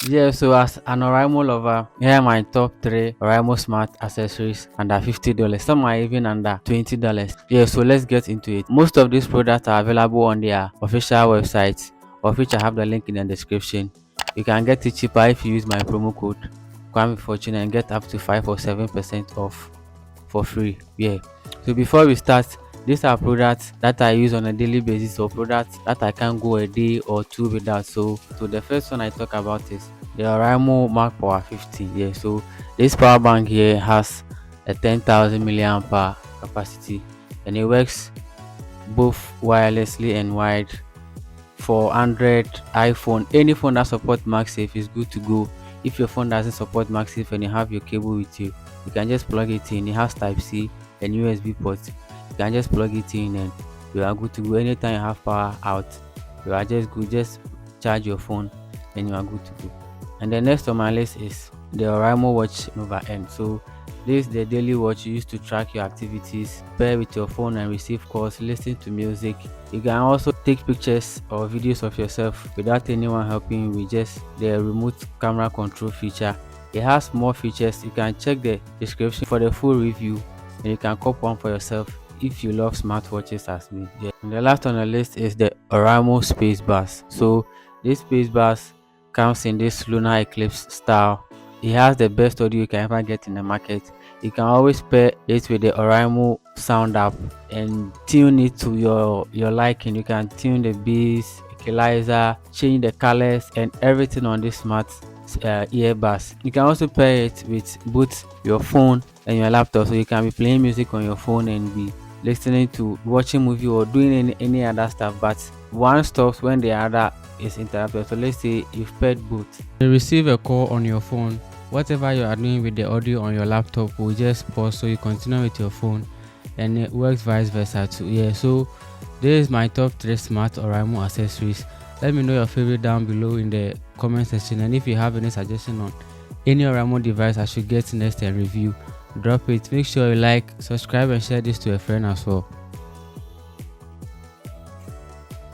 Yeah, so as an Oraimo lover, here are my top three Oraimo smart accessories under $50. Some are even under $20. Yeah, so let's get into it. Most of these products are available on their official website, of which I have the link in the description. You can get it cheaper if you use my promo code Kwame Fortune and get up to 5 or 7% off for free. Yeah. So before we start, these are products that I use on a daily basis or products that I can't go a day or two without. So the first one I talk about is the oraimo MagPower 50. Yeah. So this power bank here has a 10,000 milliamp hour capacity and it works both wirelessly and wired for Android, iPhone, any phone that supports MagSafe is good to go. If your phone doesn't support MagSafe and you have your cable with you, you can just plug it in. It has Type C and USB ports. You can just plug it in and you are good to go. Anytime you have power out, you are just good. Just charge your phone and you are good to go. And the next on my list is the Oraimo Watch Nova N. So this is the daily watch you use to track your activities, pair with your phone and receive calls, listen to music. You can also take pictures or videos of yourself without anyone helping you with just the remote camera control feature. It has more features. You can check the description for the full review and you can cop one for yourself if you love smartwatches as me. Yeah. And the last on the list is the Oraimo SpaceBuds. So this SpaceBuds comes in this lunar eclipse style. It has the best audio you can ever get in the market. You can always pair it with the oraimo sound app and tune it to your liking. You can tune the bass, equalizer, change the colors and everything on this smart earbuds. You can also pair it with both your phone and your laptop, so you can be playing music on your phone and be listening to watching movie or doing any other stuff, but one stops when the other is interrupted. So let's say you've paired both. You receive a call on your phone. Whatever you are doing with the audio on your laptop will just pause, so you continue with your phone, and it works vice versa too. Yeah, so this is my top 3 smart Oraimo accessories. Let me know your favorite down below in the comment section, and if you have any suggestion on any Oraimo device I should get next and review, drop it. Make sure you like, subscribe and share this to a friend as well.